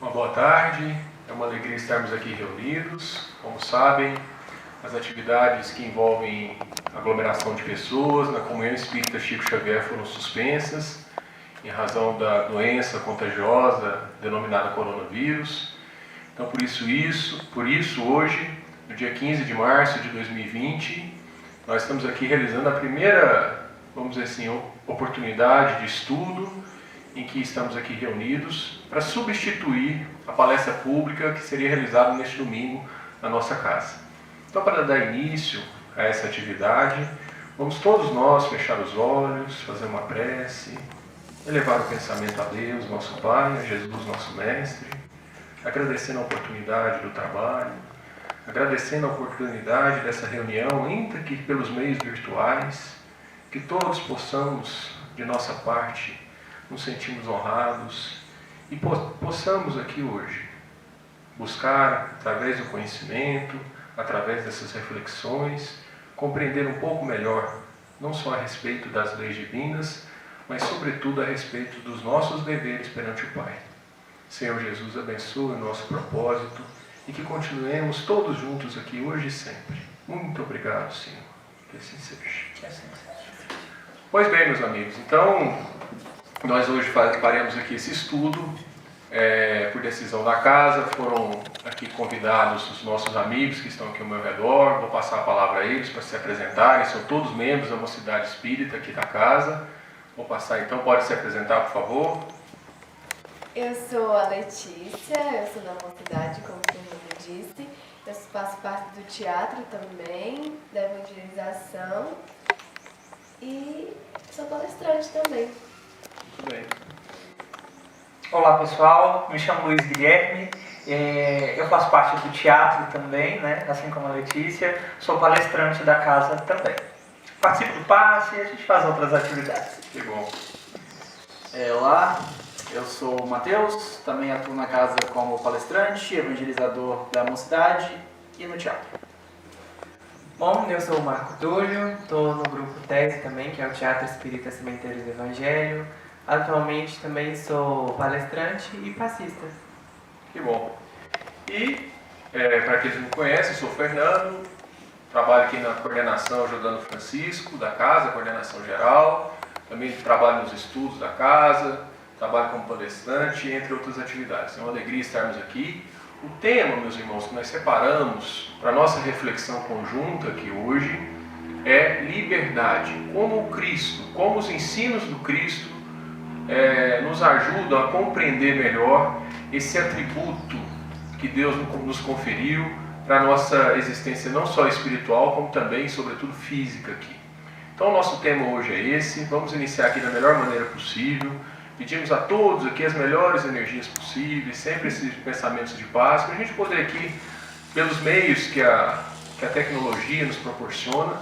Uma boa tarde, é uma alegria estarmos aqui reunidos. Como sabem, as atividades que envolvem aglomeração de pessoas na Comunhão Espírita Chico Xavier foram suspensas em razão da doença contagiosa denominada coronavírus. Então, por isso hoje, no dia 15 de março de 2020, nós estamos aqui realizando a primeira, vamos dizer assim, oportunidade de estudo em que estamos aqui reunidos para substituir a palestra pública que seria realizada neste domingo na nossa casa. Então, para dar início a essa atividade, vamos todos nós fechar os olhos, fazer uma prece, elevar o pensamento a Deus, nosso Pai, a Jesus, nosso Mestre, agradecendo a oportunidade do trabalho, agradecendo a oportunidade dessa reunião, ainda que pelos meios virtuais, que todos possamos, de nossa parte, nos sentimos honrados e possamos aqui hoje buscar, através do conhecimento, através dessas reflexões, compreender um pouco melhor, não só a respeito das leis divinas, mas sobretudo a respeito dos nossos deveres perante o Pai. Senhor Jesus, abençoe o nosso propósito e que continuemos todos juntos aqui hoje e sempre. Muito obrigado, Senhor. Que assim seja. Que assim seja. Pois bem, meus amigos, então nós hoje faremos aqui esse estudo por decisão da casa. Foram aqui convidados os nossos amigos que estão aqui ao meu redor. Vou passar a palavra a eles para se apresentarem. São todos membros da Mocidade Espírita aqui da casa. Vou passar então, pode se apresentar, por favor. Eu sou a Letícia, eu sou da Mocidade, como o Fernando disse. Eu faço parte do teatro também, da evangelização e sou palestrante também. Muito bem. Olá pessoal, me chamo Luiz Guilherme, eu faço parte do teatro também, né? Assim como a Letícia, sou palestrante da casa também. Participo do passe e a gente faz outras atividades. Que bom. Olá, eu sou o Matheus, também atuo na casa como palestrante, evangelizador da Mocidade e no teatro. Bom, eu sou o Marco Túlio, estou no grupo TES também, que é o Teatro Espírita Cemitérios do Evangelho. Atualmente também sou palestrante e passista. Que bom. E, para aqueles que não conhecem, eu sou o Fernando, trabalho aqui na coordenação ajudando o Francisco, da casa, coordenação geral. Também trabalho nos estudos da casa, trabalho como palestrante, entre outras atividades. É uma alegria estarmos aqui. O tema, meus irmãos, que nós separamos para a nossa reflexão conjunta aqui hoje é liberdade. Como o Cristo, como os ensinos do Cristo nos ajudam a compreender melhor esse atributo que Deus nos conferiu para a nossa existência não só espiritual, como também, sobretudo, física aqui. Então, o nosso tema hoje é esse. Vamos iniciar aqui da melhor maneira possível. Pedimos a todos aqui as melhores energias possíveis, sempre esses pensamentos de paz, para a gente poder aqui, pelos meios que a tecnologia nos proporciona,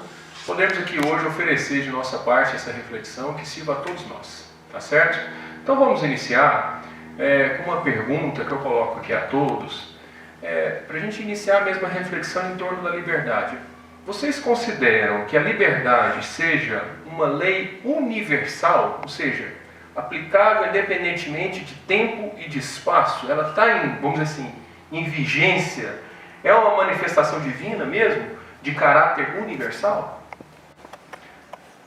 podermos aqui hoje oferecer de nossa parte essa reflexão que sirva a todos nós. Tá certo? Então vamos iniciar com uma pergunta que eu coloco aqui a todos, para a gente iniciar a mesma reflexão em torno da liberdade. Vocês consideram que a liberdade seja uma lei universal, ou seja, aplicável independentemente de tempo e de espaço? Ela está vamos dizer assim, em vigência? É uma manifestação divina mesmo, de caráter universal?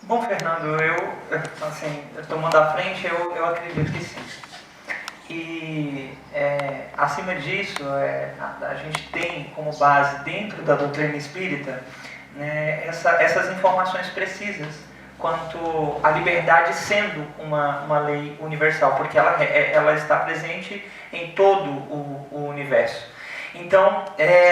Bom, Fernando, eu tomando a frente, eu acredito que sim. E, acima disso, a gente tem como base, dentro da doutrina espírita, né, essas informações precisas quanto à liberdade sendo uma lei universal, porque ela está presente em todo o universo. Então,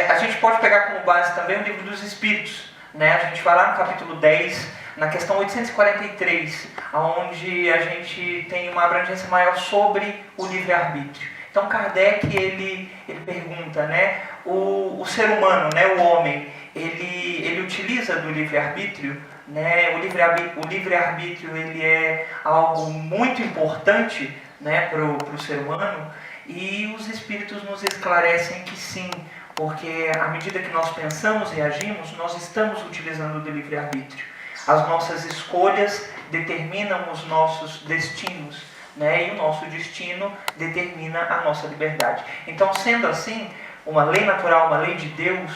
a gente pode pegar como base também o Livro dos Espíritos, né? A gente vai lá no capítulo 10, na questão 843, onde a gente tem uma abrangência maior sobre o livre-arbítrio. Então Kardec ele pergunta, né, o ser humano, né, o homem, ele utiliza do livre-arbítrio, né? O livre-arbítrio ele é algo muito importante, né, para o ser humano, e os espíritos nos esclarecem que sim, porque à medida que nós pensamos e agimos, nós estamos utilizando do livre-arbítrio. As nossas escolhas determinam os nossos destinos, né? E o nosso destino determina a nossa liberdade. Então, sendo assim, uma lei natural, uma lei de Deus,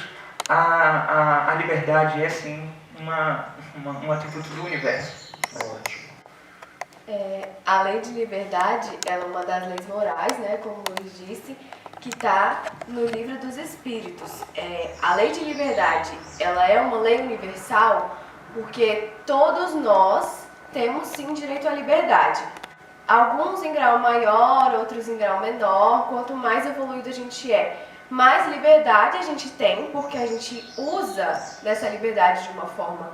a liberdade é sim um atributo do universo. Ótimo. A lei de liberdade ela é uma das leis morais, né, como o Luiz disse, que está no livro dos Espíritos. A lei de liberdade ela é uma lei universal porque todos nós temos sim direito à liberdade. Alguns em grau maior, outros em grau menor. Quanto mais evoluído a gente é, mais liberdade a gente tem, porque a gente usa dessa liberdade de uma forma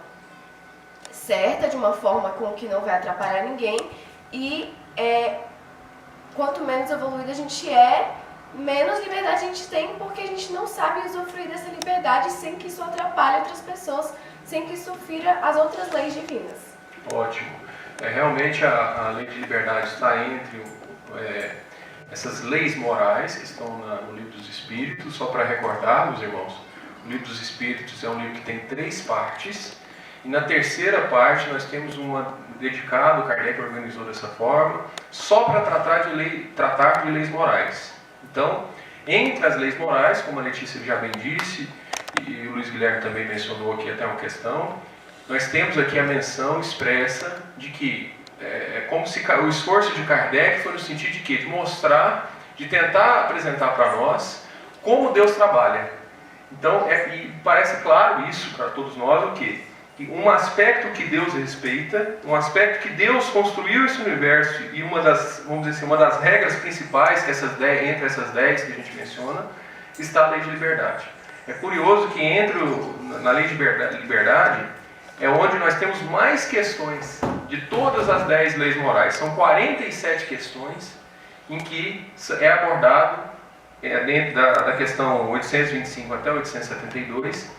certa, de uma forma com que não vai atrapalhar ninguém. E quanto menos evoluído a gente é, menos liberdade a gente tem, porque a gente não sabe usufruir dessa liberdade sem que isso atrapalhe outras pessoas, sem que isso fira as outras leis divinas. Ótimo. Realmente a lei de liberdade está entre essas leis morais que estão no Livro dos Espíritos. Só para recordar, meus irmãos, o Livro dos Espíritos é um livro que tem 3 partes, e na terceira parte nós temos uma dedicada, o Kardec organizou dessa forma, só para tratar de leis morais. Então, entre as leis morais, como a Letícia já bem disse, e o Luiz Guilherme também mencionou aqui até uma questão, nós temos aqui a menção expressa de que é como se o esforço de Kardec foi no sentido de quê? De mostrar, de tentar apresentar para nós como Deus trabalha. Então, e parece claro isso para todos nós, o quê? Que um aspecto que Deus respeita, um aspecto que Deus construiu esse universo, e uma das, vamos dizer assim, uma das regras principais que entre essas 10 que a gente menciona, está a lei de liberdade. É curioso que na lei de liberdade é onde nós temos mais questões de todas as 10 leis morais. São 47 questões em que é abordado, dentro da questão 825 até 872,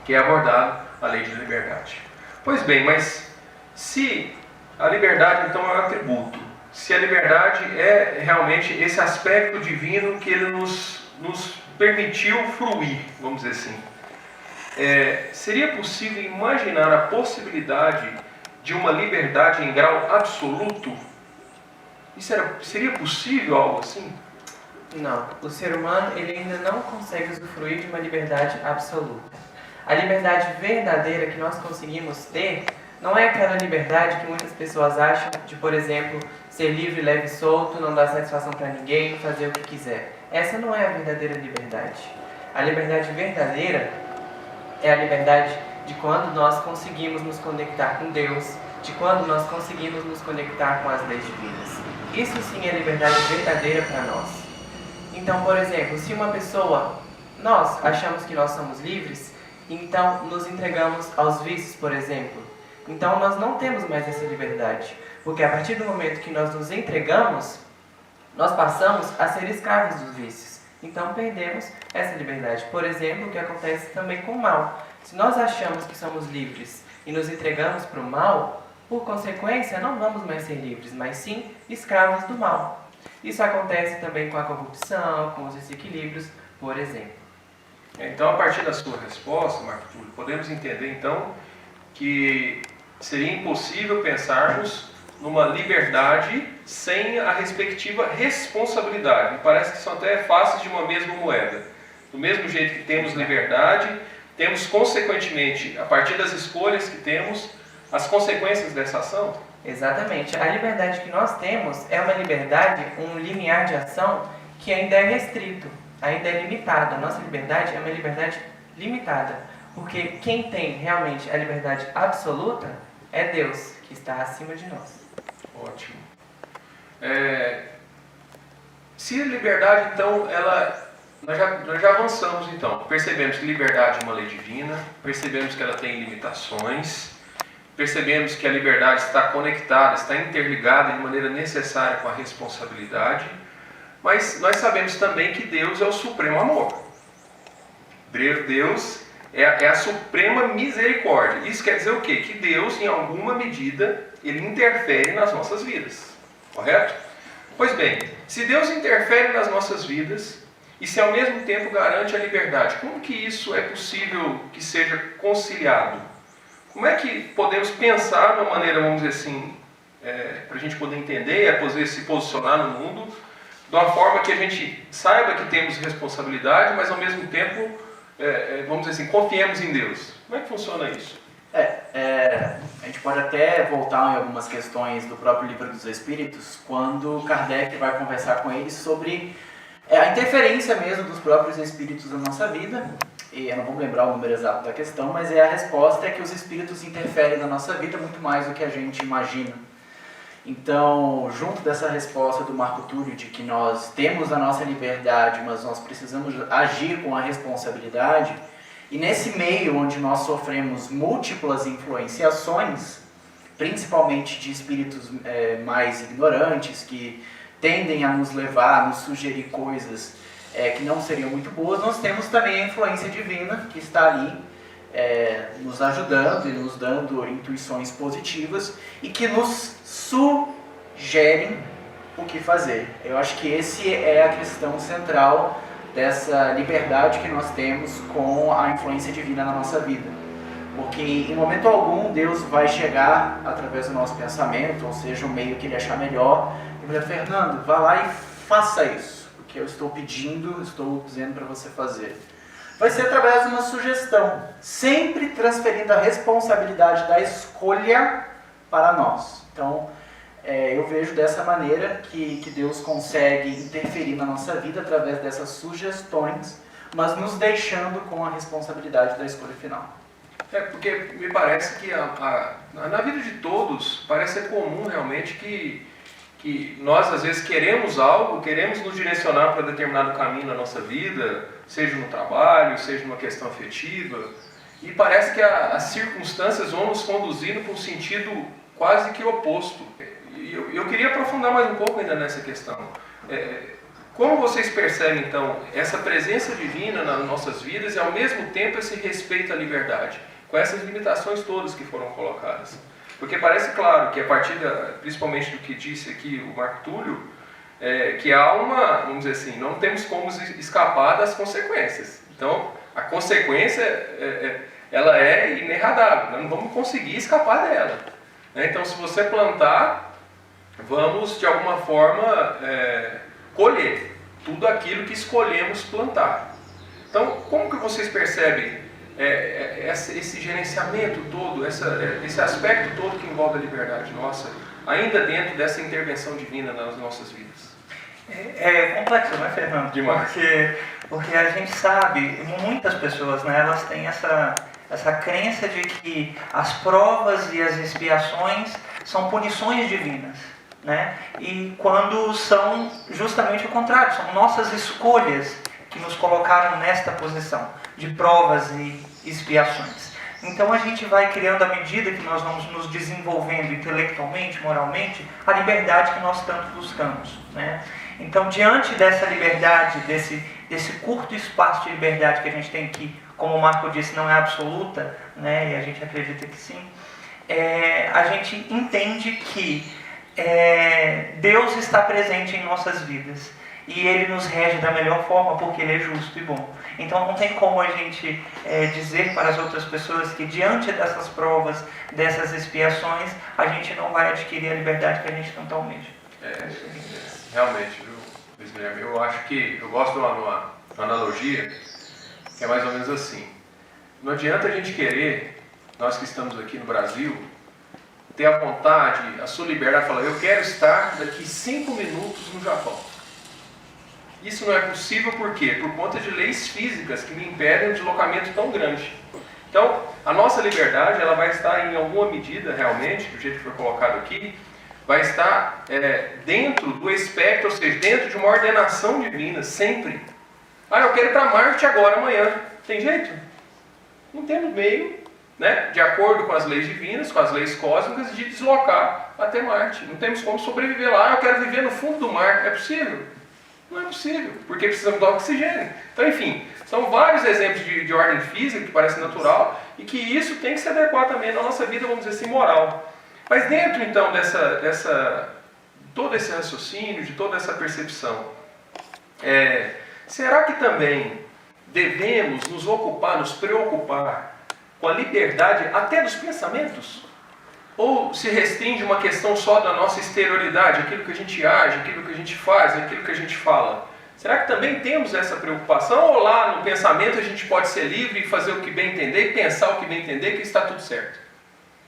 que é abordado a lei de liberdade. Pois bem, mas se a liberdade então é um atributo, se a liberdade é realmente esse aspecto divino que ele nos permitiu fruir, vamos dizer assim, seria possível imaginar a possibilidade de uma liberdade em grau absoluto? Seria possível algo assim? Não, o ser humano ele ainda não consegue usufruir de uma liberdade absoluta. A liberdade verdadeira que nós conseguimos ter não é aquela liberdade que muitas pessoas acham de, por exemplo, ser livre, leve e solto, não dar satisfação para ninguém, fazer o que quiser. Essa não é a verdadeira liberdade. A liberdade verdadeira é a liberdade de quando nós conseguimos nos conectar com Deus, de quando nós conseguimos nos conectar com as leis divinas. Isso sim é liberdade verdadeira para nós. Então, por exemplo, se uma pessoa, nós achamos que nós somos livres, então nos entregamos aos vícios, por exemplo. Então nós não temos mais essa liberdade, porque a partir do momento que nós nos entregamos, nós passamos a ser escravos dos vícios. Então perdemos essa liberdade. Por exemplo, o que acontece também com o mal. Se nós achamos que somos livres e nos entregamos para o mal, por consequência não vamos mais ser livres, mas sim escravos do mal. Isso acontece também com a corrupção, com os desequilíbrios, por exemplo. Então, a partir da sua resposta, Marco Túlio, podemos entender então que seria impossível pensarmos numa liberdade sem a respectiva responsabilidade. Me parece que são até faces de uma mesma moeda. Do mesmo jeito que temos liberdade, temos consequentemente, a partir das escolhas que temos, as consequências dessa ação. Exatamente. A liberdade que nós temos é uma liberdade, um limiar de ação que ainda é restrito, ainda é limitado. A nossa liberdade é uma liberdade limitada, porque quem tem realmente a liberdade absoluta é Deus, que está acima de nós. Ótimo. Se a liberdade, então, nós já avançamos, então. Percebemos que liberdade é uma lei divina, percebemos que ela tem limitações, percebemos que a liberdade está conectada, está interligada de maneira necessária com a responsabilidade, mas nós sabemos também que Deus é o supremo amor. Deus é a suprema misericórdia. Isso quer dizer o quê? Que Deus, em alguma medida, ele interfere nas nossas vidas. Correto? Pois bem, se Deus interfere nas nossas vidas e se ao mesmo tempo garante a liberdade, como que isso é possível que seja conciliado? Como é que podemos pensar de uma maneira, vamos dizer assim, para a gente poder entender e poder se posicionar no mundo de uma forma que a gente saiba que temos responsabilidade, mas ao mesmo tempo, vamos dizer assim, confiemos em Deus. Como é que funciona isso? A gente pode até voltar em algumas questões do próprio Livro dos Espíritos, quando Kardec vai conversar com eles sobre a interferência mesmo dos próprios espíritos na nossa vida. E eu não vou me lembrar o número exato da questão, mas a resposta é que os espíritos interferem na nossa vida muito mais do que a gente imagina. Então, junto dessa resposta do Marco Túlio de que nós temos a nossa liberdade, mas nós precisamos agir com a responsabilidade, e nesse meio onde nós sofremos múltiplas influenciações, principalmente de espíritos mais ignorantes, que tendem a nos levar, a nos sugerir coisas que não seriam muito boas, nós temos também a influência divina que está ali nos ajudando e nos dando intuições positivas e que nos sugerem o que fazer. Eu acho que esse é a questão central dessa liberdade que nós temos com a influência divina na nossa vida. Porque em momento algum Deus vai chegar através do nosso pensamento, ou seja, o meio que ele achar melhor, e vai dizer: Fernando, vá lá e faça isso, porque eu estou pedindo, estou dizendo para você fazer. Vai ser através de uma sugestão, sempre transferindo a responsabilidade da escolha para nós. Então, eu vejo dessa maneira que Deus consegue interferir na nossa vida através dessas sugestões, mas nos deixando com a responsabilidade da escolha final. Porque me parece que na vida de todos, parece ser comum realmente que nós às vezes queremos algo, queremos nos direcionar para determinado caminho na nossa vida, seja no trabalho, seja numa questão afetiva, e parece que as circunstâncias vão nos conduzindo para um sentido quase que oposto. E eu queria aprofundar mais um pouco ainda nessa questão. Como vocês percebem então essa presença divina nas nossas vidas e ao mesmo tempo esse respeito à liberdade, com essas limitações todas que foram colocadas? Porque parece claro que a partir principalmente do que disse aqui o Marco Túlio, que há vamos dizer assim, não temos como escapar das consequências. Então, a consequência, ela é inerradável, nós não vamos conseguir escapar dela. Então, se você plantar, vamos de alguma forma colher tudo aquilo que escolhemos plantar. Então, como que vocês percebem esse gerenciamento todo, esse aspecto todo que envolve a liberdade nossa, ainda dentro dessa intervenção divina nas nossas vidas? É complexo, né, Fernando? Demais. Porque a gente sabe, muitas pessoas, né, elas têm essa crença de que as provas e as expiações são punições divinas, né? E quando são justamente o contrário, são nossas escolhas que nos colocaram nesta posição de provas e expiações. Então a gente vai criando, à medida que nós vamos nos desenvolvendo intelectualmente, moralmente, a liberdade que nós tanto buscamos, né? Então, diante dessa liberdade, desse curto espaço de liberdade que a gente tem aqui, como o Marco disse, não é absoluta, né? E a gente acredita que sim, a gente entende que Deus está presente em nossas vidas e Ele nos rege da melhor forma porque Ele é justo e bom. Então não tem como a gente dizer para as outras pessoas que diante dessas provas, dessas expiações, a gente não vai adquirir a liberdade que a gente tanto almeja. Realmente, viu, Luiz Guilherme? Eu acho que eu gosto de uma analogia que é mais ou menos assim. Não adianta a gente querer, nós que estamos aqui no Brasil, ter a vontade, a sua liberdade, falar: eu quero estar daqui 5 minutos no Japão. Isso não é possível por quê? Por conta de leis físicas que me impedem um deslocamento tão grande. Então, a nossa liberdade, ela vai estar em alguma medida, realmente, do jeito que foi colocado aqui, vai estar dentro do espectro, ou seja, dentro de uma ordenação divina, sempre. Eu quero ir para Marte agora, amanhã. Tem jeito? Não temos meio, né, de acordo com as leis divinas, com as leis cósmicas, de deslocar até Marte. Não temos como sobreviver lá. Eu quero viver no fundo do mar. É possível? Não é possível, porque precisamos do oxigênio. Então, enfim, são vários exemplos de ordem física que parece natural e que isso tem que se adequar também na nossa vida, vamos dizer assim, moral. Mas dentro, então, todo esse raciocínio, de toda essa percepção, será que também devemos nos preocupar com a liberdade até dos pensamentos? Ou se restringe uma questão só da nossa exterioridade, aquilo que a gente age, aquilo que a gente faz, aquilo que a gente fala? Será que também temos essa preocupação? Ou lá no pensamento a gente pode ser livre e fazer o que bem entender e pensar o que bem entender que está tudo certo?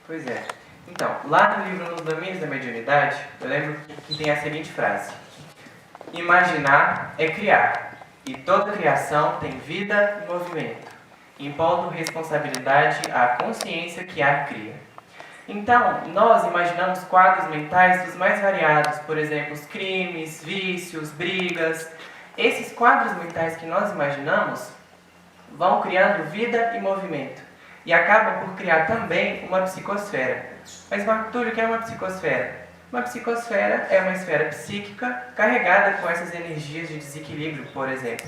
Pois é. Então, lá no livro Nos Domínios da Mediunidade, eu lembro que tem a seguinte frase: imaginar é criar, e toda criação tem vida e movimento, impondo responsabilidade à consciência que a cria. Então, nós imaginamos quadros mentais dos mais variados, por exemplo, os crimes, vícios, brigas. Esses quadros mentais que nós imaginamos vão criando vida e movimento e acabam por criar também uma psicosfera. Mas, Marco Túlio, o que é uma psicosfera? Uma psicosfera é uma esfera psíquica carregada com essas energias de desequilíbrio, por exemplo,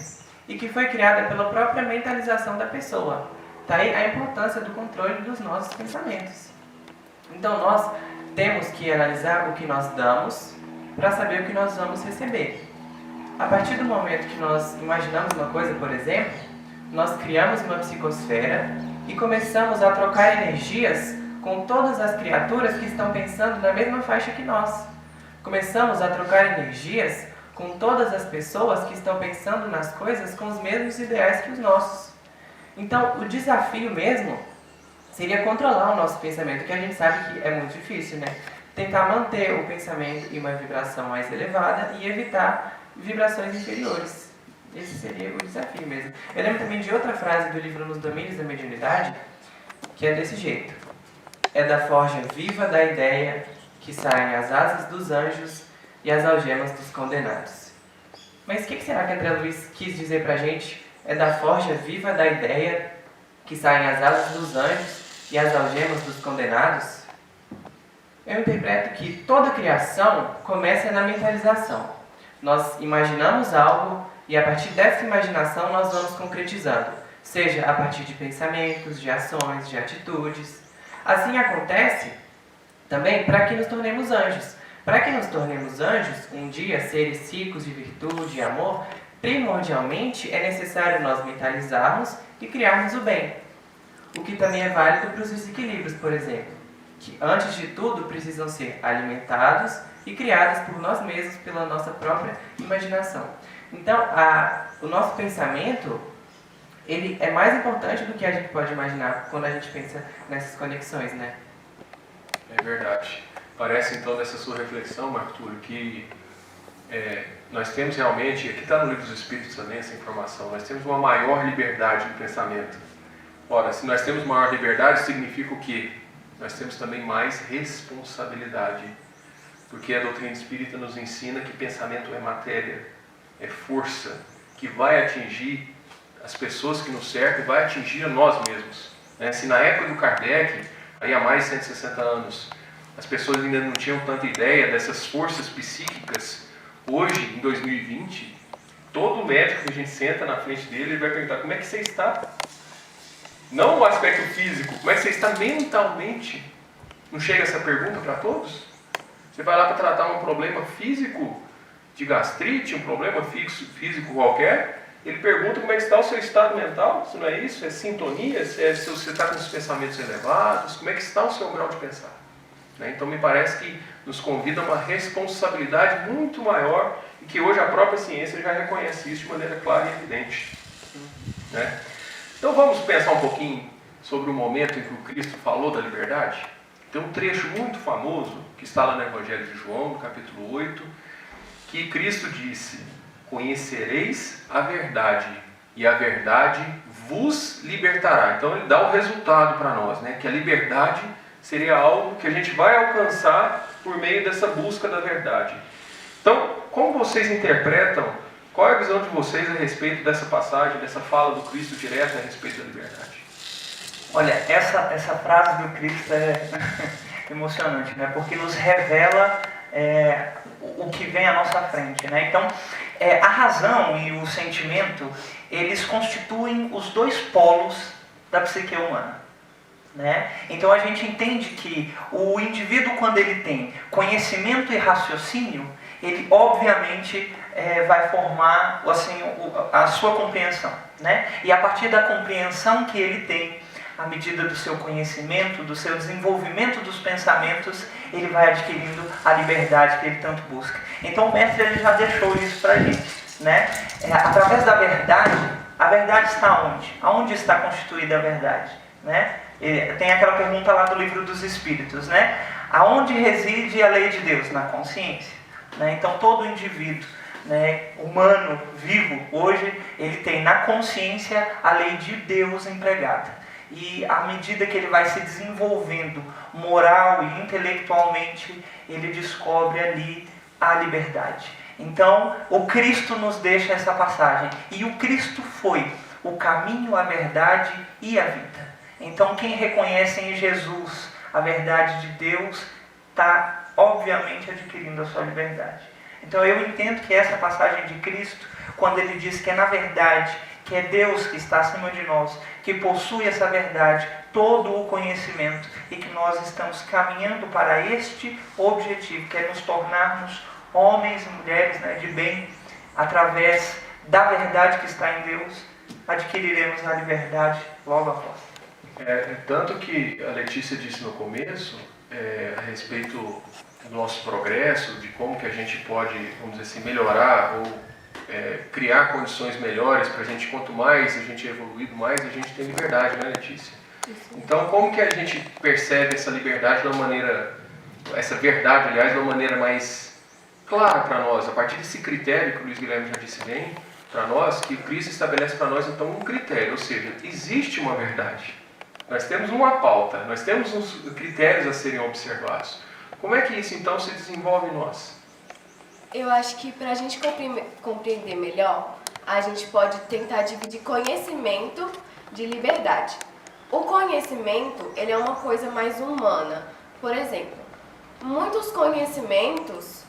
e que foi criada pela própria mentalização da pessoa. Daí a importância do controle dos nossos pensamentos. Então nós temos que analisar o que nós damos para saber o que nós vamos receber. A partir do momento que nós imaginamos uma coisa, por exemplo, nós criamos uma psicosfera e começamos a trocar energias com todas as criaturas que estão pensando na mesma faixa que nós. Começamos a trocar energias com todas as pessoas que estão pensando nas coisas com os mesmos ideais que os nossos. Então, o desafio mesmo seria controlar o nosso pensamento, que a gente sabe que é muito difícil, né? Tentar manter o pensamento em uma vibração mais elevada e evitar vibrações inferiores. Esse seria o desafio mesmo. Eu lembro também de outra frase do livro Nos Domínios da Mediunidade, que é desse jeito: é da forja viva da ideia que saem as asas dos anjos e as algemas dos condenados. Mas o que será que André Luiz quis dizer pra gente? É da forja viva da ideia que saem as asas dos anjos e as algemas dos condenados? Eu interpreto que toda criação começa na mentalização. Nós imaginamos algo e a partir dessa imaginação nós vamos concretizando, seja a partir de pensamentos, de ações, de atitudes. Assim acontece também para que nos tornemos anjos. Para que nos tornemos anjos, um dia seres ricos de virtude e amor, primordialmente é necessário nós mentalizarmos e criarmos o bem. O que também é válido para os desequilíbrios, por exemplo, que antes de tudo precisam ser alimentados e criados por nós mesmos, pela nossa própria imaginação. Então, o nosso pensamento, ele é mais importante do que a gente pode imaginar quando a gente pensa nessas conexões, né? É verdade. Parece então dessa sua reflexão, Marco Túlio, que nós temos realmente, aqui está no Livro dos Espíritos também essa informação, nós temos uma maior liberdade de pensamento. Ora, se nós temos maior liberdade, significa o quê? Nós temos também mais responsabilidade. Porque a doutrina espírita nos ensina que pensamento é matéria, é força, que vai atingir as pessoas que nos cercam e vai atingir a nós mesmos. Se na época do Kardec, aí há mais de 160 anos, as pessoas ainda não tinham tanta ideia dessas forças psíquicas, hoje, em 2020, todo médico que a gente senta na frente dele, ele vai perguntar: como é que você está? Não o aspecto físico, como é que você está mentalmente? Não chega essa pergunta para todos? Você vai lá para tratar um problema físico, de gastrite, um problema físico qualquer, ele pergunta como é que está o seu estado mental, se não é isso, é sintonia, se você está com os pensamentos elevados, como é que está o seu grau de pensar. Então me parece que nos convida a uma responsabilidade muito maior e que hoje a própria ciência já reconhece isso de maneira clara e evidente. Então vamos pensar um pouquinho sobre o momento em que o Cristo falou da liberdade. Tem um trecho muito famoso que está lá no Evangelho de João, no capítulo 8, que Cristo disse: conhecereis a verdade e a verdade vos libertará. Então ele dá o resultado para nós, que a liberdade seria algo que a gente vai alcançar por meio dessa busca da verdade. Então, como vocês interpretam, qual é a visão de vocês a respeito dessa passagem, dessa fala do Cristo direta a respeito da liberdade? Olha, essa frase do Cristo é emocionante, porque nos revela o que vem à nossa frente. Então, a razão e o sentimento, eles constituem os dois polos da psique humana. Então a gente entende que o indivíduo, quando ele tem conhecimento e raciocínio, ele obviamente vai formar assim, a sua compreensão. E a partir da compreensão que ele tem, à medida do seu conhecimento, do seu desenvolvimento dos pensamentos, ele vai adquirindo a liberdade que ele tanto busca. Então o mestre ele já deixou isso para a gente, né? Através da verdade, a verdade está onde? Aonde está constituída a verdade, né? Tem aquela pergunta lá do Livro dos Espíritos, né? Aonde reside a lei de Deus? Na consciência, né? Então todo indivíduo, né, humano, vivo, hoje, ele tem na consciência a lei de Deus empregada. E à medida que ele vai se desenvolvendo moral e intelectualmente, ele descobre ali a liberdade. Então, o Cristo nos deixa essa passagem. E o Cristo foi o caminho, a verdade e a vida. Então, quem reconhece em Jesus a verdade de Deus, está obviamente adquirindo a sua liberdade. Então eu entendo que essa passagem de Cristo, quando ele diz que é na verdade, que é Deus que está acima de nós, que possui essa verdade, todo o conhecimento, e que nós estamos caminhando para este objetivo, que é nos tornarmos homens e mulheres, né, de bem, através da verdade que está em Deus, adquiriremos a liberdade logo após. Tanto que a Letícia disse no começo, a respeito do nosso progresso, de como que a gente pode, vamos dizer assim, melhorar ou criar condições melhores para a gente, quanto mais a gente é evoluído, mais a gente tem liberdade, né, Letícia? Então, como que a gente percebe essa liberdade de uma maneira, essa verdade, aliás, de uma maneira mais clara para nós, a partir desse critério que o Luiz Guilherme já disse bem, para nós, que Cristo estabelece para nós, então, um critério, ou seja, existe uma verdade. Nós temos uma pauta, nós temos uns critérios a serem observados. Como é que isso, então, se desenvolve em nós? Eu acho que para a gente compreender melhor, a gente pode tentar dividir conhecimento de liberdade. O conhecimento, ele é uma coisa mais humana. Por exemplo, muitos conhecimentos,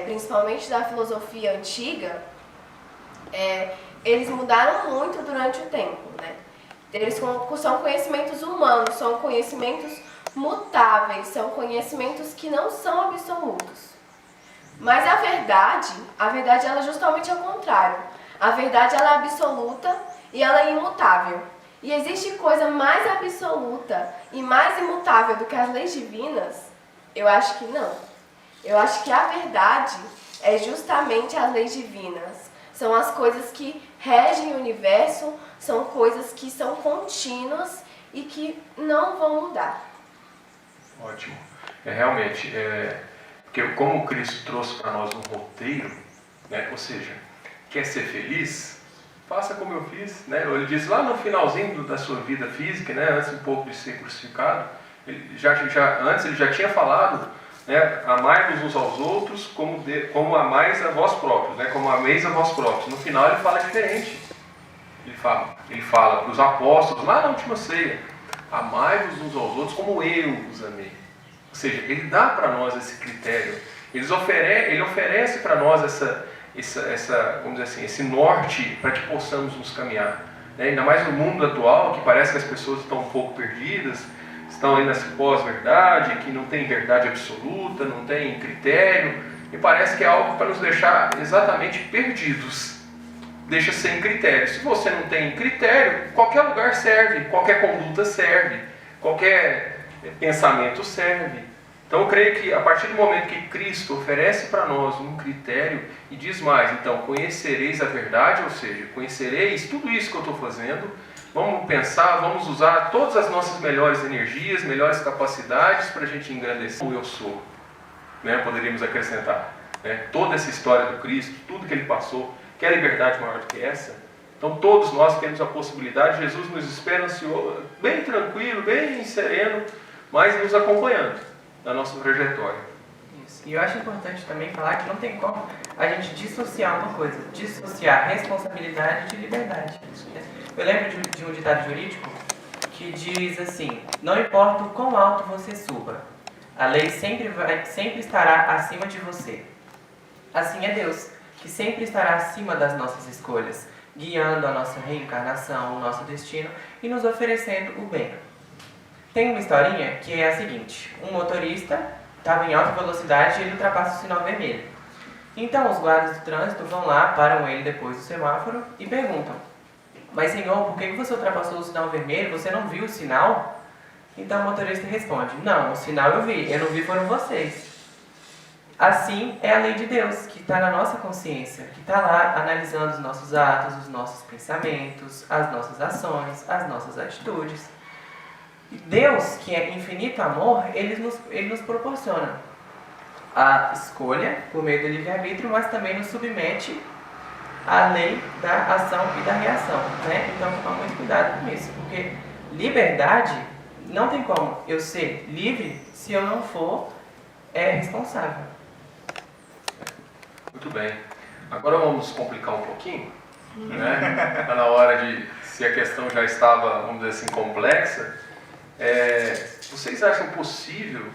principalmente da filosofia antiga, eles mudaram muito durante o tempo, né? Eles são conhecimentos humanos, são conhecimentos mutáveis, são conhecimentos que não são absolutos. Mas a verdade ela é justamente ao contrário. A verdade ela é absoluta e ela é imutável. E existe coisa mais absoluta e mais imutável do que as leis divinas? Eu acho que não. Eu acho que a verdade é justamente as leis divinas. São as coisas que regem o universo, são coisas que são contínuas e que não vão mudar. Ótimo. Realmente, porque como Cristo trouxe para nós um roteiro, né, ou seja, quer ser feliz? Faça como eu fiz. Né? Ele diz lá no finalzinho da sua vida física, né, antes um pouco de ser crucificado, antes ele já tinha falado, né, amai-vos uns aos outros como amais a vós próprios, né, como ameis a vós próprios. No final ele fala diferente. Ele fala para os apóstolos, lá na última ceia, amai-vos uns aos outros como eu vos amei. Ou seja, ele dá para nós esse critério. Ele oferece para nós vamos dizer assim, esse norte para que possamos nos caminhar. Né? Ainda mais no mundo atual, que parece que as pessoas estão um pouco perdidas, estão aí nessa pós-verdade, que não tem verdade absoluta, não tem critério, e parece que é algo para nos deixar exatamente perdidos. Deixa sem critério. Se você não tem critério, qualquer lugar serve, qualquer conduta serve, qualquer pensamento serve. Então eu creio que a partir do momento que Cristo oferece para nós um critério e diz mais, então conhecereis a verdade, ou seja, conhecereis tudo isso que eu estou fazendo, vamos pensar, vamos usar todas as nossas melhores energias, melhores capacidades para a gente engrandecer o eu sou. Né? Poderíamos acrescentar, né? Toda essa história do Cristo, tudo que ele passou, quer liberdade maior do que essa? Então todos nós temos a possibilidade, Jesus nos espera ansioso, bem tranquilo, bem sereno, mas nos acompanhando na nossa trajetória. Isso. E eu acho importante também falar que não tem como a gente dissociar uma coisa, dissociar responsabilidade de liberdade. Eu lembro de um ditado jurídico que diz assim, não importa o quão alto você suba, a lei sempre estará acima de você. Assim é Deus, que sempre estará acima das nossas escolhas, guiando a nossa reencarnação, o nosso destino e nos oferecendo o bem. Tem uma historinha que é a seguinte, um motorista estava em alta velocidade e ele ultrapassa o sinal vermelho. Então os guardas do trânsito vão lá, param ele depois do semáforo e perguntam, mas Senhor, por que você ultrapassou o sinal vermelho? Você não viu o sinal? Então o motorista responde, não, o sinal eu não vi foram vocês. Assim é a lei de Deus, que está na nossa consciência, que está lá analisando os nossos atos, os nossos pensamentos, as nossas ações, as nossas atitudes. Deus, que é infinito amor, ele nos proporciona a escolha por meio do livre-arbítrio, mas também nos submete à lei da ação e da reação, né? Então, toma muito cuidado com isso, porque liberdade, não tem como eu ser livre se eu não for responsável. Muito bem. Agora vamos complicar um pouquinho, né? Está na hora de, se a questão já estava, vamos dizer assim, complexa, vocês acham possível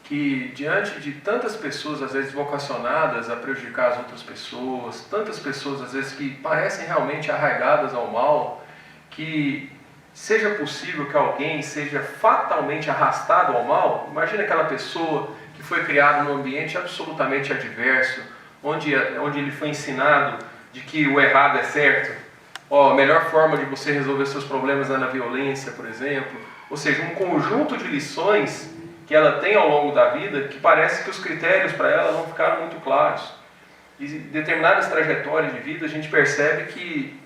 que, diante de tantas pessoas, às vezes vocacionadas a prejudicar as outras pessoas, tantas pessoas, às vezes, que parecem realmente arraigadas ao mal, que seja possível que alguém seja fatalmente arrastado ao mal? Imagina aquela pessoa que foi criada num ambiente absolutamente adverso, onde ele foi ensinado de que o errado é certo. A melhor forma de você resolver seus problemas é na violência, por exemplo. Ou seja, um conjunto de lições que ela tem ao longo da vida, que parece que os critérios para ela não ficaram muito claros. E em determinadas trajetórias de vida, a gente percebe que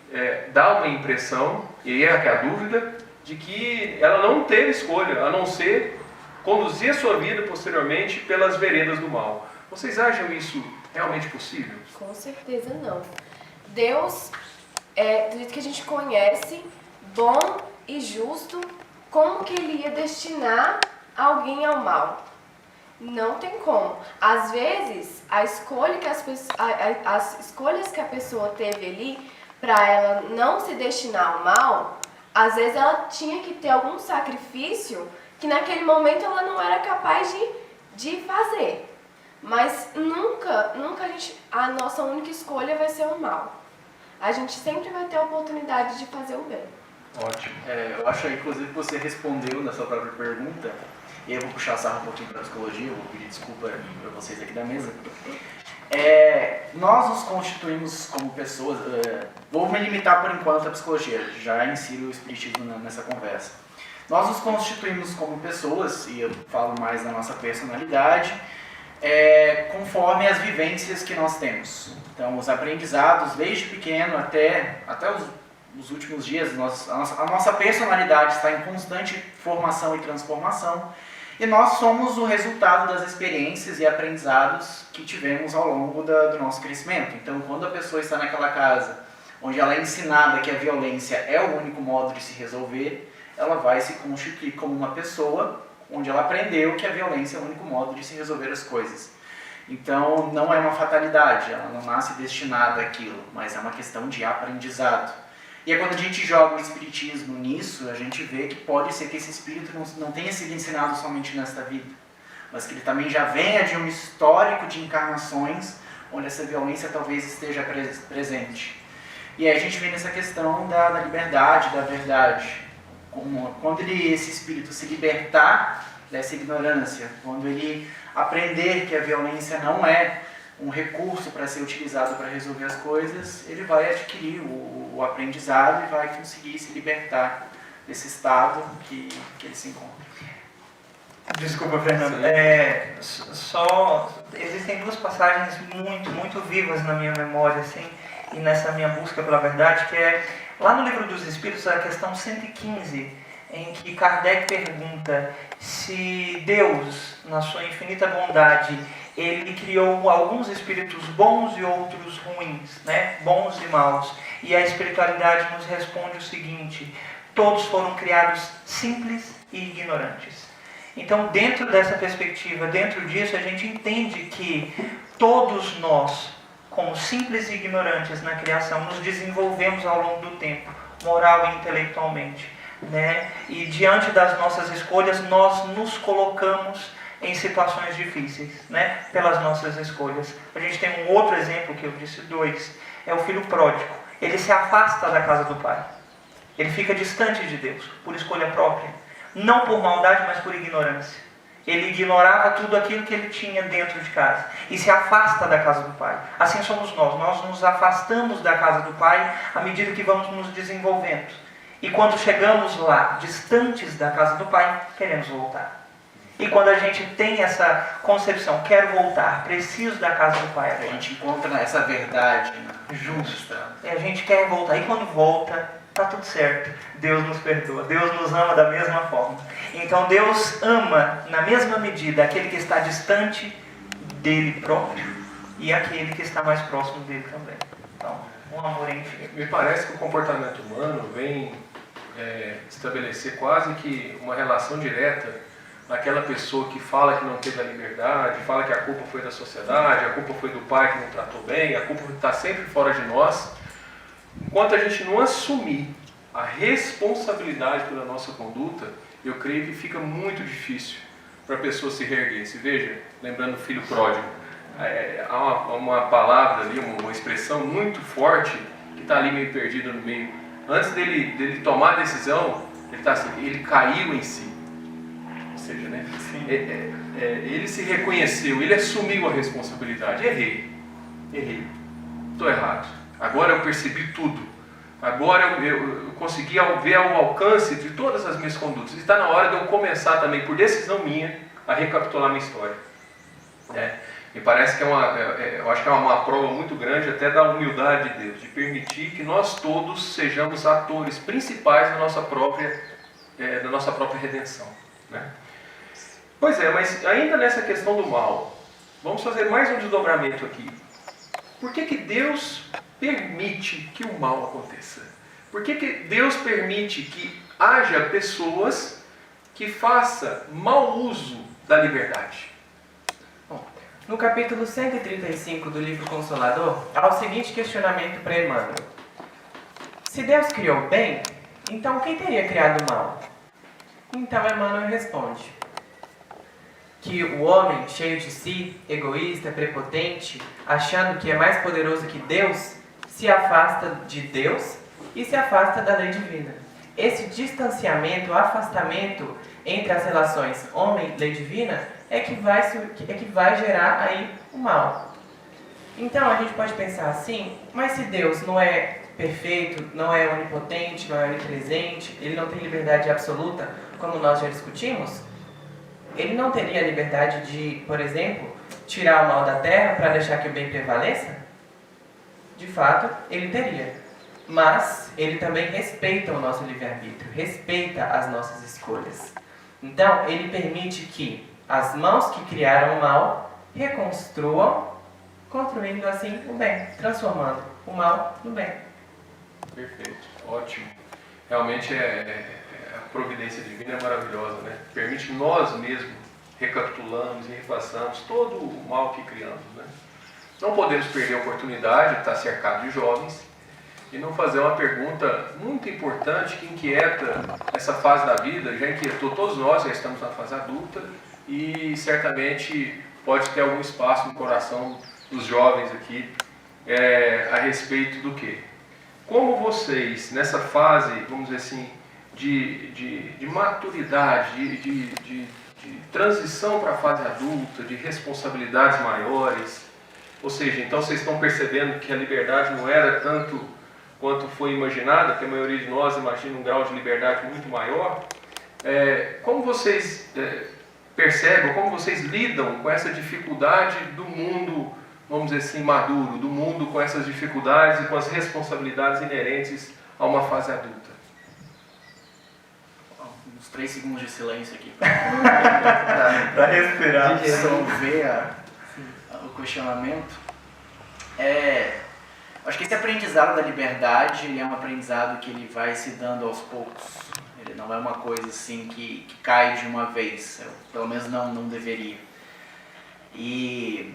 dá uma impressão, e é a dúvida, de que ela não teve escolha, a não ser conduzir a sua vida posteriormente pelas veredas do mal. Vocês acham isso realmente possível? Com certeza não. Deus, do jeito que a gente conhece, bom e justo, como que ele ia destinar alguém ao mal? Não tem como. Às vezes, as escolhas que a pessoa teve ali, para ela não se destinar ao mal, às vezes ela tinha que ter algum sacrifício que naquele momento ela não era capaz de fazer. Mas nunca a nossa única escolha vai ser o mal. A gente sempre vai ter a oportunidade de fazer o bem. Ótimo. Eu acho, inclusive, que você respondeu na sua própria pergunta, e eu vou puxar a sarra um pouquinho para a psicologia, eu vou pedir desculpa para vocês aqui da mesa. Nós nos constituímos como pessoas, vou me limitar por enquanto à psicologia, já insiro o espiritismo nessa conversa. Nós nos constituímos como pessoas, e eu falo mais da nossa personalidade, conforme as vivências que nós temos. Então, os aprendizados, desde pequeno até os últimos dias, a nossa personalidade está em constante formação e transformação, e nós somos o resultado das experiências e aprendizados que tivemos ao longo do nosso crescimento. Então, quando a pessoa está naquela casa onde ela é ensinada que a violência é o único modo de se resolver, ela vai se constituir como uma pessoa onde ela aprendeu que a violência é o único modo de se resolver as coisas. Então, não é uma fatalidade, ela não nasce destinada àquilo, mas é uma questão de aprendizado. E quando a gente joga o espiritismo nisso, a gente vê que pode ser que esse espírito não tenha sido ensinado somente nesta vida, mas que ele também já venha de um histórico de encarnações onde essa violência talvez esteja presente. E aí a gente vê nessa questão da liberdade, da verdade. Quando esse espírito se libertar dessa ignorância, quando ele aprender que a violência não é um recurso para ser utilizado para resolver as coisas, ele vai adquirir o aprendizado e vai conseguir se libertar desse estado que ele se encontra. Desculpa, Fernando. Existem duas passagens muito vivas na minha memória, assim, e nessa minha busca pela verdade, que é lá no Livro dos Espíritos, a questão 115, em que Kardec pergunta se Deus, na sua infinita bondade, ele criou alguns espíritos bons e outros ruins, né? Bons e maus. E a espiritualidade nos responde o seguinte: todos foram criados simples e ignorantes. Então, dentro dessa perspectiva, dentro disso, a gente entende que todos nós, como simples e ignorantes na criação, nos desenvolvemos ao longo do tempo, moral e intelectualmente, né? E diante das nossas escolhas, nós nos colocamos em situações difíceis, né? Pelas nossas escolhas. A gente tem um outro exemplo, que eu disse dois, é o filho pródigo. Ele se afasta da casa do pai. Ele fica distante de Deus, por escolha própria. Não por maldade, mas por ignorância. Ele ignorava tudo aquilo que ele tinha dentro de casa e se afasta da casa do Pai. Assim somos nós. Nós nos afastamos da casa do Pai à medida que vamos nos desenvolvendo. E quando chegamos lá, distantes da casa do Pai, queremos voltar. E quando a gente tem essa concepção, quero voltar, preciso da casa do Pai A agora. gente encontra essa verdade, né? Justo. E a gente quer voltar. E quando volta, tá tudo certo. Deus nos perdoa. Deus nos ama da mesma forma. Então Deus ama, na mesma medida, aquele que está distante dele próprio e aquele que está mais próximo dele também. Então, um amor é infinito. Me parece que o comportamento humano vem estabelecer quase que uma relação direta naquela pessoa que fala que não teve a liberdade, fala que a culpa foi da sociedade, a culpa foi do pai que não tratou bem, a culpa está sempre fora de nós. Enquanto a gente não assumir a responsabilidade pela nossa conduta, eu creio que fica muito difícil para a pessoa se reerguer. Se veja, lembrando o filho pródigo, há uma palavra ali, uma expressão muito forte que está ali meio perdida no meio. Antes dele tomar a decisão, ele caiu em si. Ou seja, né? Ele se reconheceu, ele assumiu a responsabilidade. Errei, estou errado. Agora eu percebi tudo. Agora eu consegui ver ao alcance de todas as minhas condutas. E está na hora de eu começar também, por decisão minha, a recapitular minha história. Me parece que eu acho que é uma prova muito grande até da humildade de Deus, de permitir que nós todos sejamos atores principais da nossa própria redenção. Né? Pois é, mas ainda nessa questão do mal, vamos fazer mais um desdobramento aqui. Por que Deus permite que o mal aconteça? Por que Deus permite que haja pessoas que façam mau uso da liberdade? No capítulo 135 do livro Consolador, há o seguinte questionamento para Emmanuel. Se Deus criou o bem, então quem teria criado o mal? Então Emmanuel responde que o homem, cheio de si, egoísta, prepotente, achando que é mais poderoso que Deus, se afasta de Deus e se afasta da lei divina. Esse distanciamento, afastamento entre as relações homem e lei divina é que vai gerar aí o mal. Então a gente pode pensar assim, mas se Deus não é perfeito, não é onipotente, não é onipresente, ele não tem liberdade absoluta, como nós já discutimos, ele não teria a liberdade de, por exemplo, tirar o mal da terra para deixar que o bem prevaleça? De fato, ele teria. Mas ele também respeita o nosso livre-arbítrio, respeita as nossas escolhas. Então, ele permite que as mãos que criaram o mal reconstruam, construindo assim o bem, transformando o mal no bem. Perfeito, ótimo. Realmente a providência divina é maravilhosa, né? Permite que nós mesmos recapitulamos e refaçamos todo o mal que criamos, né? Não podemos perder a oportunidade de estar cercado de jovens e não fazer uma pergunta muito importante que inquieta essa fase da vida, já inquietou todos nós, já estamos na fase adulta e certamente pode ter algum espaço no coração dos jovens aqui a respeito do quê? Como vocês, nessa fase, vamos dizer assim, de maturidade, de transição para a fase adulta, de responsabilidades maiores, ou seja, então vocês estão percebendo que a liberdade não era tanto quanto foi imaginada, que a maioria de nós imagina um grau de liberdade muito maior. Como vocês percebem, como vocês lidam com essa dificuldade do mundo, vamos dizer assim, maduro, do mundo com essas dificuldades e com as responsabilidades inerentes a uma fase adulta? Uns 3 segundos de silêncio aqui Para respirar. resolver o questionamento. Acho que esse aprendizado da liberdade, ele é um aprendizado que ele vai se dando aos poucos. Ele não é uma coisa assim que cai de uma vez, pelo menos não deveria. E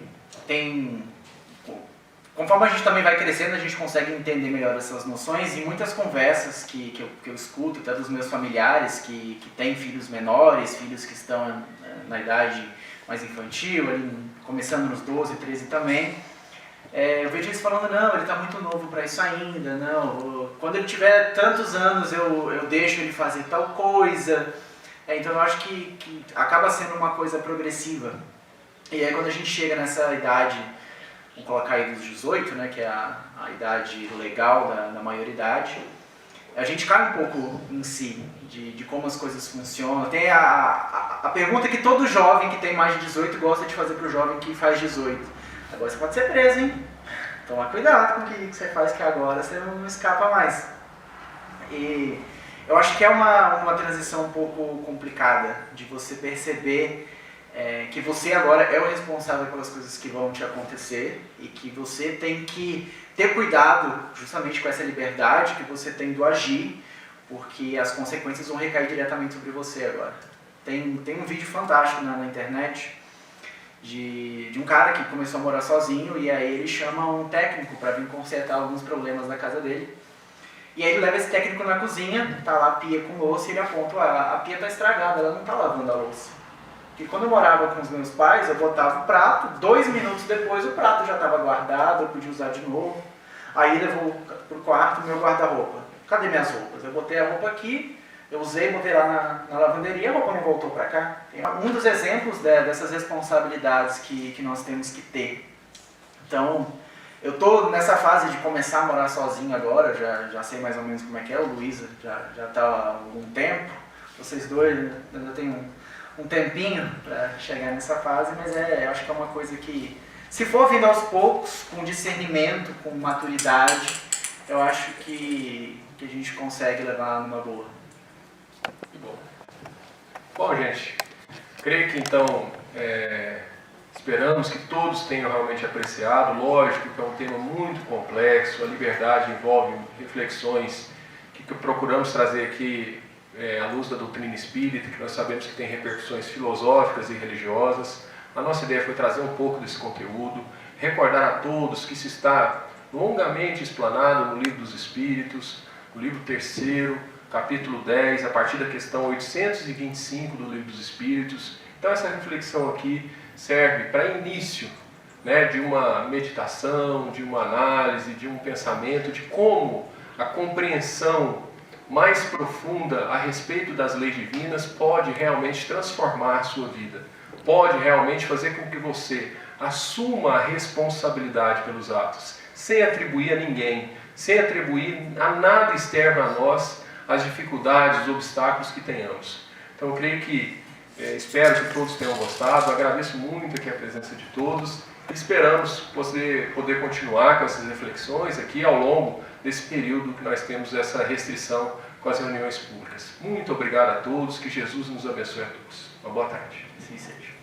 conforme a gente também vai crescendo, a gente consegue entender melhor essas noções, e muitas conversas que eu escuto, até dos meus familiares que têm filhos menores, filhos que estão na idade mais infantil, ali, começando nos 12, 13 também, eu vejo eles falando, não, ele está muito novo para isso ainda, não, quando ele tiver tantos anos eu deixo ele fazer tal coisa, Então eu acho que acaba sendo uma coisa progressiva. E aí quando a gente chega nessa idade, vamos colocar aí dos 18, né, que é a idade legal da maioridade, a gente cai um pouco em si, de como as coisas funcionam. Tem a pergunta que todo jovem que tem mais de 18 gosta de fazer para o jovem que faz 18. Agora você pode ser preso, hein? Toma cuidado com o que você faz, que agora você não escapa mais. E eu acho que é uma transição um pouco complicada de você perceber que você agora é o responsável pelas coisas que vão te acontecer e que você tem que ter cuidado justamente com essa liberdade que você tem do agir, porque as consequências vão recair diretamente sobre você agora. Tem um vídeo fantástico na internet de um cara que começou a morar sozinho e aí ele chama um técnico para vir consertar alguns problemas na casa dele. E aí ele leva esse técnico na cozinha, tá lá a pia com louça e ele aponta, a pia tá estragada, ela não tá lavando a louça. Porque quando eu morava com os meus pais, eu botava o prato, 2 minutos depois o prato já estava guardado, eu podia usar de novo. Aí levou pro quarto o meu guarda-roupa. Cadê minhas roupas? Eu botei a roupa aqui, eu usei, botei lá na lavanderia, a roupa não voltou para cá. Um dos exemplos dessas responsabilidades que nós temos que ter. Então, eu estou nessa fase de começar a morar sozinho agora, já sei mais ou menos como é que é, o Luísa já está há algum tempo. Vocês dois ainda tem um tempinho para chegar nessa fase, mas eu acho que é uma coisa que, se for vindo aos poucos, com discernimento, com maturidade, eu acho que a gente consegue levar numa boa. Que bom. Bom, gente, creio que então esperamos que todos tenham realmente apreciado. Lógico que é um tema muito complexo, a liberdade envolve reflexões que procuramos trazer aqui à luz da doutrina espírita, que nós sabemos que tem repercussões filosóficas e religiosas. A nossa ideia foi trazer um pouco desse conteúdo, recordar a todos que isso está longamente explanado no Livro dos Espíritos, no livro 3º, capítulo 10, a partir da questão 825 do Livro dos Espíritos. Então essa reflexão aqui serve para início, né, de uma meditação, de uma análise, de um pensamento, de como a compreensão mais profunda a respeito das leis divinas pode realmente transformar a sua vida, pode realmente fazer com que você assuma a responsabilidade pelos atos, sem atribuir a ninguém, sem atribuir a nada externo a nós as dificuldades, os obstáculos que tenhamos. Então eu creio que, espero que todos tenham gostado, agradeço muito aqui a presença de todos, esperamos poder continuar com essas reflexões aqui ao longo desse período que nós temos essa restrição com as reuniões públicas. Muito obrigado a todos, que Jesus nos abençoe a todos. Uma boa tarde. Assim seja.